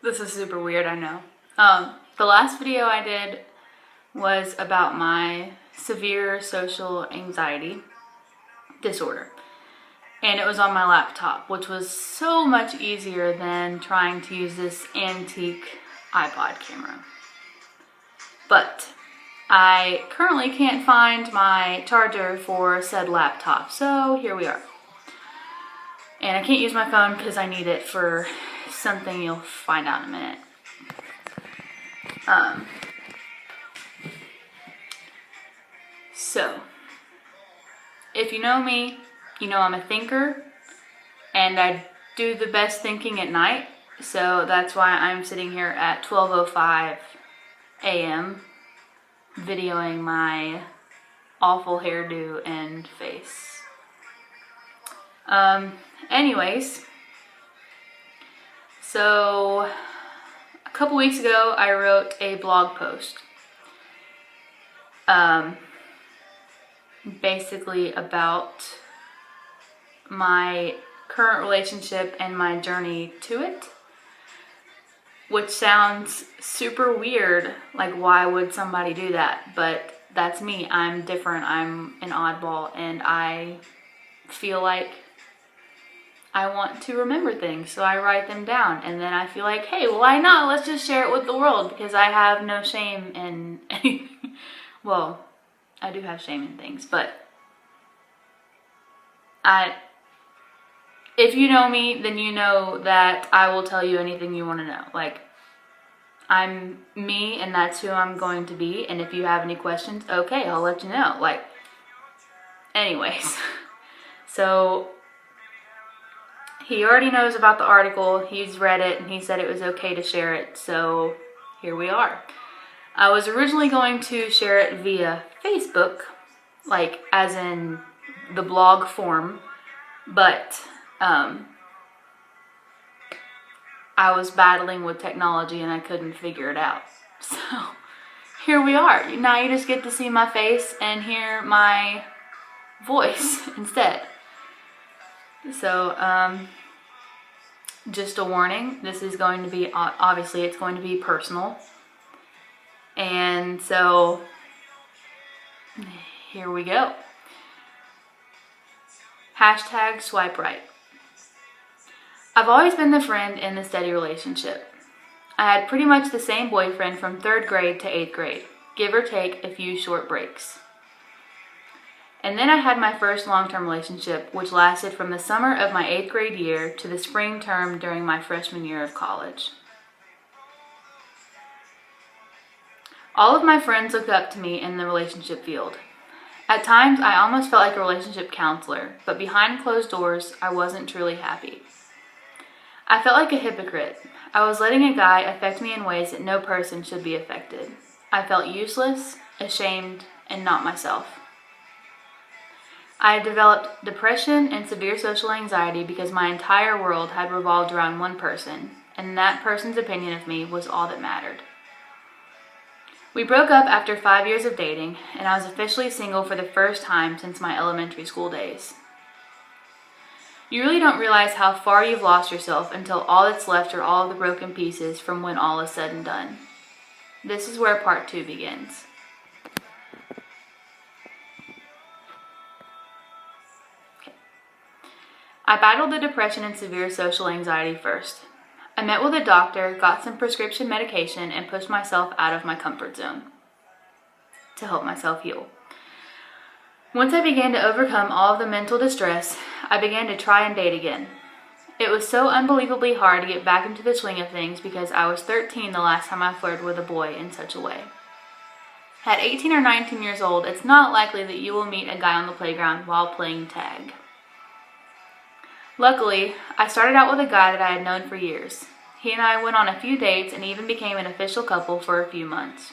This is super weird, I know. The last video I did was about my severe social anxiety disorder. And it was on my laptop, which was so much easier than trying to use this antique iPod camera. But I currently can't find my charger for said laptop, so here we are. And I can't use my phone because I need it for something you'll find out in a minute. So, if you know me, you know I'm a thinker, and I do the best thinking at night, so that's why I'm sitting here at 12:05 a.m. videoing my awful hairdo and face. Anyways, so a couple weeks ago I wrote a blog post basically about my current relationship and my journey to it, which sounds super weird, like why would somebody do that? But that's me. I'm different. I'm an oddball, and I feel like I want to remember things, so I write them down, and then I feel like, hey, why not? Let's just share it with the world, because I have no shame in anything. Well, I do have shame in things, but if you know me, then you know that I will tell you anything you want to know. Like, I'm me, and that's who I'm going to be, and if you have any questions, okay, I'll let you know. Like, anyways, so he already knows about the article, he's read it, and he said it was okay to share it, so here we are. I was originally going to share it via Facebook, like as in the blog form, but I was battling with technology and I couldn't figure it out. So here we are. Now you just get to see my face and hear my voice instead. So just a warning, this is going to be, obviously it's going to be personal. And so here we go. Hashtag swipe right. I've always been the friend in the steady relationship. I had pretty much the same boyfriend from 3rd grade to 8th grade, give or take a few short breaks. And then I had my first long-term relationship, which lasted from the summer of my 8th grade year to the spring term during my freshman year of college. All of my friends looked up to me in the relationship field. At times, I almost felt like a relationship counselor, but behind closed doors, I wasn't truly happy. I felt like a hypocrite. I was letting a guy affect me in ways that no person should be affected. I felt useless, ashamed, and not myself. I had developed depression and severe social anxiety because my entire world had revolved around one person, and that person's opinion of me was all that mattered. We broke up after 5 years of dating, and I was officially single for the first time since my elementary school days. You really don't realize how far you've lost yourself until all that's left are all of the broken pieces from when all is said and done. This is where part 2 begins. Okay. I battled the depression and severe social anxiety first. I met with a doctor, got some prescription medication, and pushed myself out of my comfort zone to help myself heal. Once I began to overcome all of the mental distress, I began to try and date again. It was so unbelievably hard to get back into the swing of things because I was 13 the last time I flirted with a boy in such a way. At 18 or 19 years old, it's not likely that you will meet a guy on the playground while playing tag. Luckily, I started out with a guy that I had known for years. He and I went on a few dates and even became an official couple for a few months.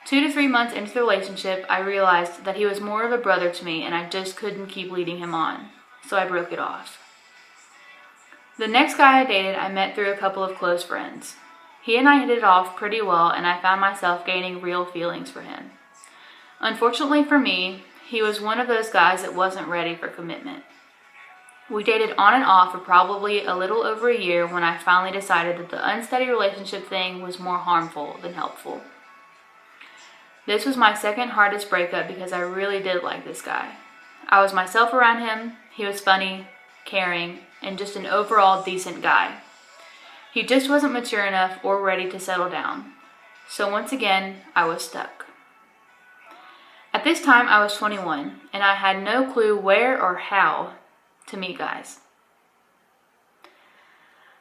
2 to 3 months into the relationship, I realized that he was more of a brother to me and I just couldn't keep leading him on, so I broke it off. The next guy I dated, I met through a couple of close friends. He and I hit it off pretty well and I found myself gaining real feelings for him. Unfortunately for me, he was one of those guys that wasn't ready for commitment. We dated on and off for probably a little over a year when I finally decided that the unsteady relationship thing was more harmful than helpful. This was my second hardest breakup because I really did like this guy. I was myself around him, he was funny, caring, and just an overall decent guy. He just wasn't mature enough or ready to settle down. So once again, I was stuck. At this time, I was 21, and I had no clue where or how to meet guys.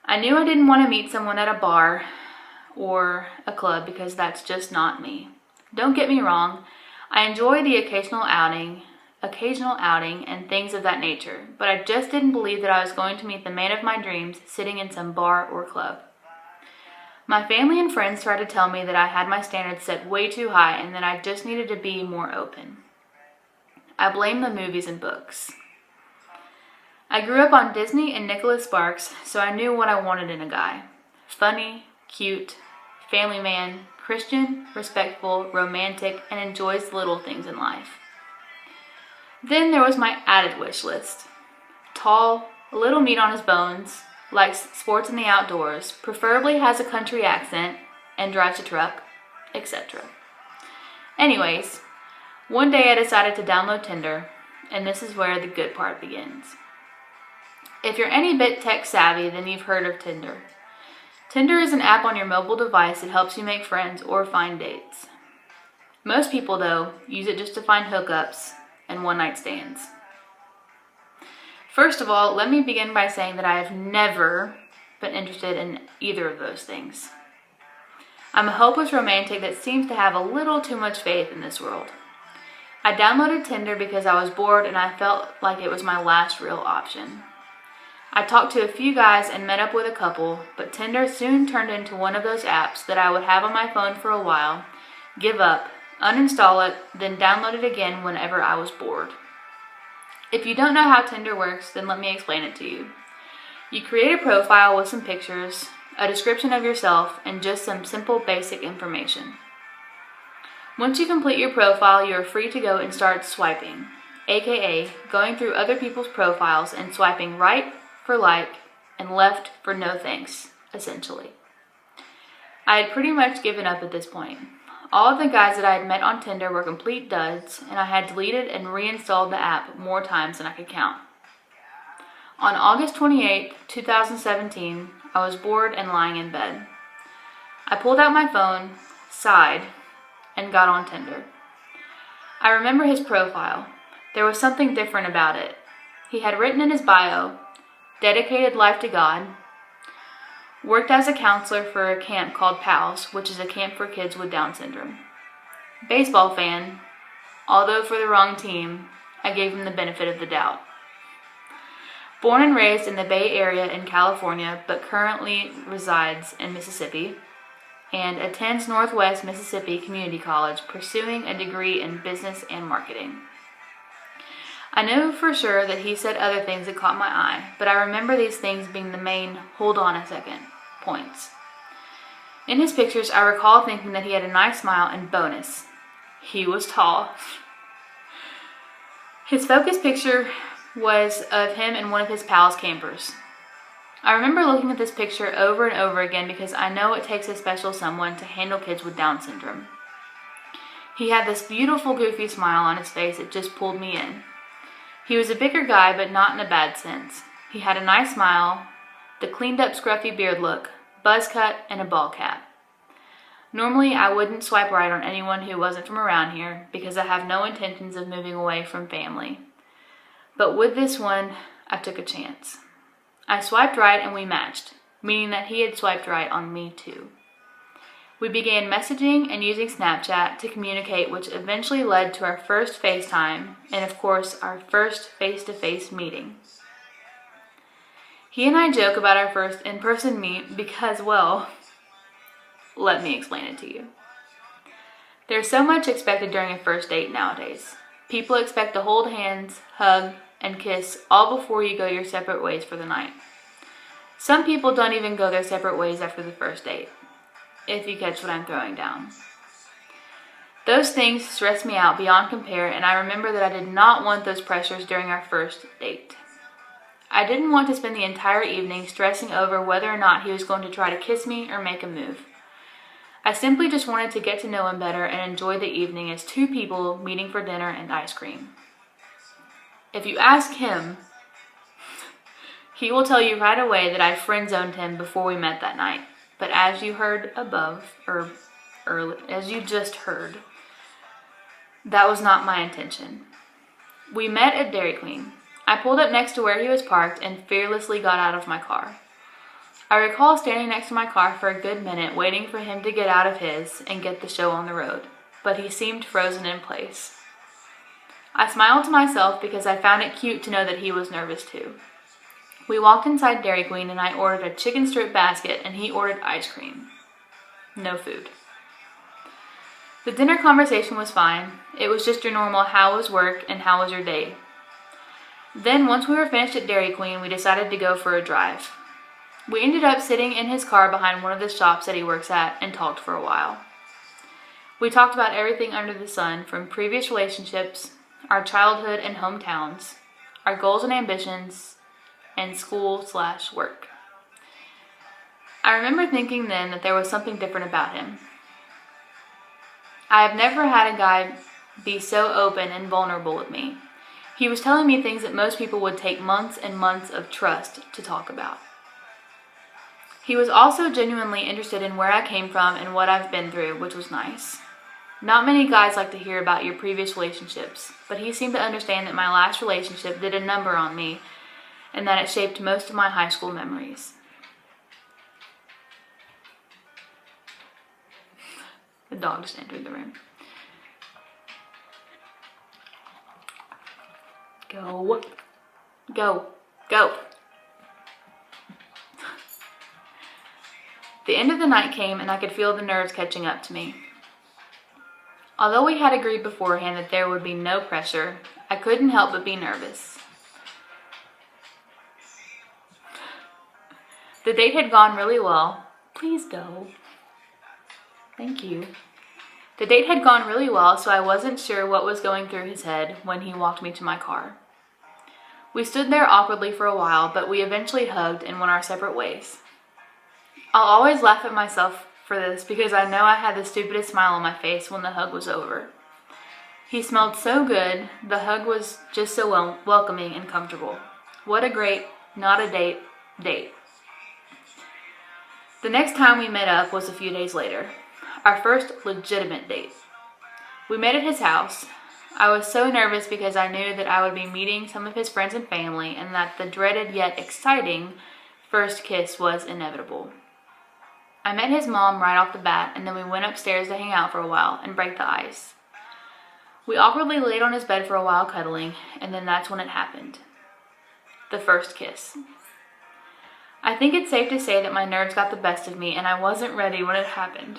I knew I didn't want to meet someone at a bar or a club because that's just not me. Don't get me wrong, I enjoy the occasional outing and things of that nature, but I just didn't believe that I was going to meet the man of my dreams sitting in some bar or club. My family and friends tried to tell me that I had my standards set way too high and that I just needed to be more open. I blame the movies and books. I grew up on Disney and Nicholas Sparks, so I knew what I wanted in a guy. Funny, cute, family man, Christian, respectful, romantic, and enjoys the little things in life. Then there was my added wish list. Tall, a little meat on his bones, likes sports and the outdoors, preferably has a country accent, and drives a truck, etc. Anyways, one day I decided to download Tinder, and this is where the good part begins. If you're any bit tech savvy, then you've heard of Tinder. Tinder is an app on your mobile device that helps you make friends or find dates. Most people, though, use it just to find hookups and one-night stands. First of all, let me begin by saying that I have never been interested in either of those things. I'm a hopeless romantic that seems to have a little too much faith in this world. I downloaded Tinder because I was bored and I felt like it was my last real option. I talked to a few guys and met up with a couple, but Tinder soon turned into one of those apps that I would have on my phone for a while, give up, uninstall it, then download it again whenever I was bored. If you don't know how Tinder works, then let me explain it to you. You create a profile with some pictures, a description of yourself, and just some simple basic information. Once you complete your profile, you are free to go and start swiping, aka going through other people's profiles and swiping right for like and left for no thanks, essentially. I had pretty much given up at this point. All of the guys that I had met on Tinder were complete duds, and I had deleted and reinstalled the app more times than I could count. On August 28, 2017, I was bored and lying in bed. I pulled out my phone, sighed, and got on Tinder. I remember his profile. There was something different about it. He had written in his bio, dedicated life to God, worked as a counselor for a camp called PALS, which is a camp for kids with Down syndrome. Baseball fan, although for the wrong team, I gave him the benefit of the doubt. Born and raised in the Bay Area in California, but currently resides in Mississippi, and attends Northwest Mississippi Community College, pursuing a degree in business and marketing. I know for sure that he said other things that caught my eye, but I remember these things being the main hold on a second points. In his pictures, I recall thinking that he had a nice smile, and bonus, he was tall. His focus picture was of him in one of his pals' campers. I remember looking at this picture over and over again because I know it takes a special someone to handle kids with Down syndrome. He had this beautiful goofy smile on his face that just pulled me in. He was a bigger guy, but not in a bad sense. He had a nice smile, the cleaned up scruffy beard look, buzz cut, and a ball cap. Normally, I wouldn't swipe right on anyone who wasn't from around here because I have no intentions of moving away from family. But with this one, I took a chance. I swiped right and we matched, meaning that he had swiped right on me too. We began messaging and using Snapchat to communicate, which eventually led to our first FaceTime and, of course, our first face-to-face meeting. He and I joke about our first in-person meet because, well, let me explain it to you. There's so much expected during a first date nowadays. People expect to hold hands, hug, and kiss all before you go your separate ways for the night. Some people don't even go their separate ways after the first date, if you catch what I'm throwing down. Those things stress me out beyond compare, and I remember that I did not want those pressures during our first date. I didn't want to spend the entire evening stressing over whether or not he was going to try to kiss me or make a move. I simply just wanted to get to know him better and enjoy the evening as two people meeting for dinner and ice cream. If you ask him, he will tell you right away that I friend-zoned him before we met that night. But as you heard above, as you just heard, that was not my intention. We met at Dairy Queen. I pulled up next to where he was parked and fearlessly got out of my car. I recall standing next to my car for a good minute waiting for him to get out of his and get the show on the road, but he seemed frozen in place. I smiled to myself because I found it cute to know that he was nervous too. We walked inside Dairy Queen and I ordered a chicken strip basket and he ordered ice cream. No food. The dinner conversation was fine. It was just your normal how was work and how was your day. Then once we were finished at Dairy Queen, we decided to go for a drive. We ended up sitting in his car behind one of the shops that he works at and talked for a while. We talked about everything under the sun, from previous relationships, our childhood and hometowns, our goals and ambitions, and school/work. I remember thinking then that there was something different about him. I have never had a guy be so open and vulnerable with me. He was telling me things that most people would take months and months of trust to talk about. He was also genuinely interested in where I came from and what I've been through, which was nice. Not many guys like to hear about your previous relationships, but he seemed to understand that my last relationship did a number on me and that it shaped most of my high school memories. The dog just entered the room. Go. Go. Go. The end of the night came and I could feel the nerves catching up to me. Although we had agreed beforehand that there would be no pressure, I couldn't help but be nervous. The date had gone really well. Please go. Thank you. The date had gone really well, so I wasn't sure what was going through his head when he walked me to my car. We stood there awkwardly for a while, but we eventually hugged and went our separate ways. I'll always laugh at myself for this because I know I had the stupidest smile on my face when the hug was over. He smelled so good, the hug was just so welcoming and comfortable. What a great, not a date. The next time we met up was a few days later, our first legitimate date. We met at his house. I was so nervous because I knew that I would be meeting some of his friends and family and that the dreaded yet exciting first kiss was inevitable. I met his mom right off the bat, and then we went upstairs to hang out for a while and break the ice. We awkwardly laid on his bed for a while cuddling, and then that's when it happened. The first kiss. I think it's safe to say that my nerves got the best of me, and I wasn't ready when it happened.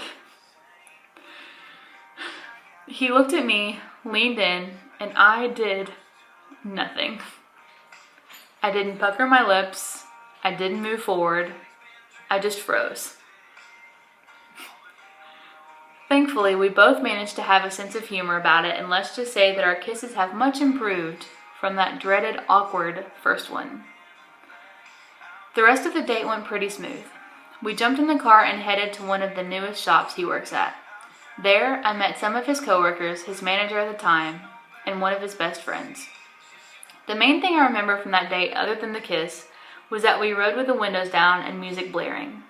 He looked at me, leaned in, and I did nothing. I didn't pucker my lips. I didn't move forward. I just froze. Thankfully, we both managed to have a sense of humor about it, and let's just say that our kisses have much improved from that dreaded, awkward first one. The rest of the date went pretty smooth. We jumped in the car and headed to one of the newest shops he works at. There, I met some of his coworkers, his manager at the time, and one of his best friends. The main thing I remember from that date, other than the kiss, was that we rode with the windows down and music blaring.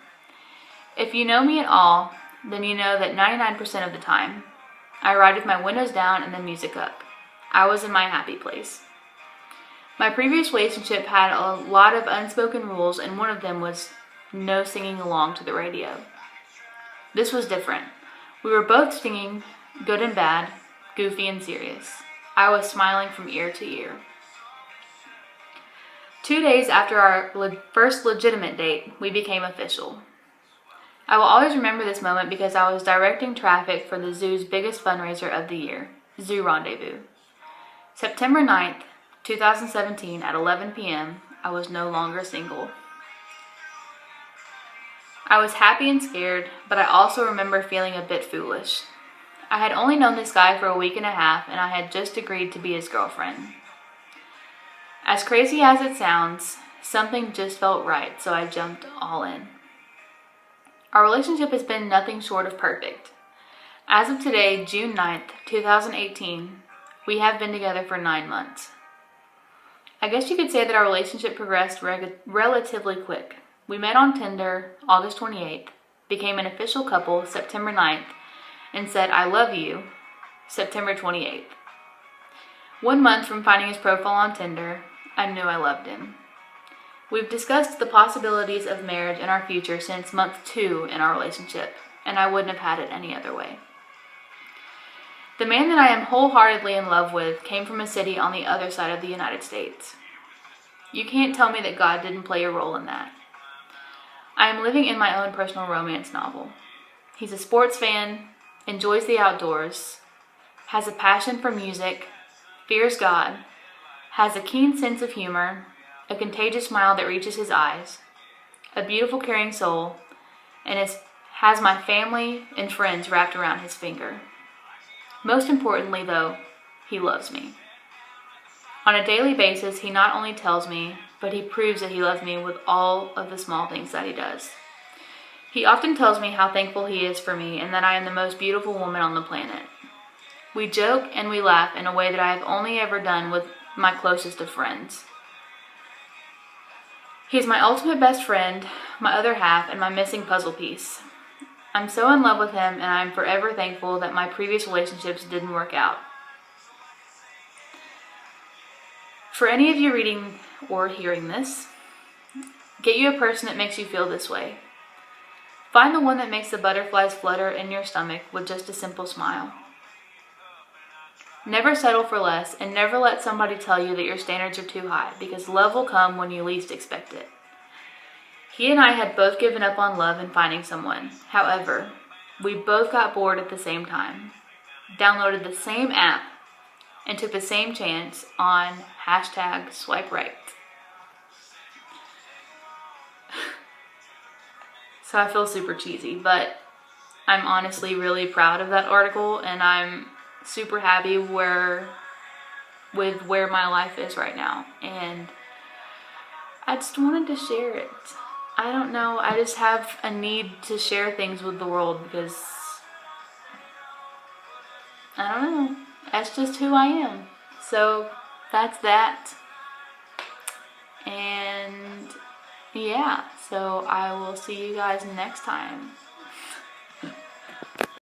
If you know me at all, then you know that 99% of the time, I ride with my windows down and the music up. I was in my happy place. My previous relationship had a lot of unspoken rules, and one of them was no singing along to the radio. This was different. We were both singing, good and bad, goofy and serious. I was smiling from ear to ear. 2 days after our first legitimate date, we became official. I will always remember this moment because I was directing traffic for the zoo's biggest fundraiser of the year, Zoo Rendezvous. September 9th, 2017 at 11 p.m., I was no longer single. I was happy and scared, but I also remember feeling a bit foolish. I had only known this guy for a week and a half, and I had just agreed to be his girlfriend. As crazy as it sounds, Something just felt right, so I jumped all in. Our relationship has been nothing short of perfect. As of today, June 9th, 2018, we have been together for 9 months. I guess you could say that our relationship progressed relatively quick. We met on Tinder August 28th, became an official couple September 9th, and said I love you September 28th. 1 month from finding his profile on Tinder, I knew I loved him. We've discussed the possibilities of marriage in our future since month 2 in our relationship, and I wouldn't have had it any other way. The man that I am wholeheartedly in love with came from a city on the other side of the United States. You can't tell me that God didn't play a role in that. I am living in my own personal romance novel. He's a sports fan, enjoys the outdoors, has a passion for music, fears God, has a keen sense of humor, a contagious smile that reaches his eyes, a beautiful caring soul, and has my family and friends wrapped around his finger. Most importantly, though, he loves me. On a daily basis, he not only tells me, but he proves that he loves me with all of the small things that he does. He often tells me how thankful he is for me and that I am the most beautiful woman on the planet. We joke and we laugh in a way that I have only ever done with my closest of friends. He's my ultimate best friend, my other half, and my missing puzzle piece. I'm so in love with him, and I'm forever thankful that my previous relationships didn't work out. For any of you reading or hearing this, get you a person that makes you feel this way. Find the one that makes the butterflies flutter in your stomach with just a simple smile. Never settle for less, and never let somebody tell you that your standards are too high, because love will come when you least expect it. He and I had both given up on love and finding someone. However, we both got bored at the same time, downloaded the same app, and took the same chance on #swipe-right. So I feel super cheesy, but I'm honestly really proud of that article, and I'm super happy with where my life is right now, and I just wanted to share it. I don't know, I just have a need to share things with the world because, I don't know, that's just who I am. So that's that, and yeah, so I will see you guys next time.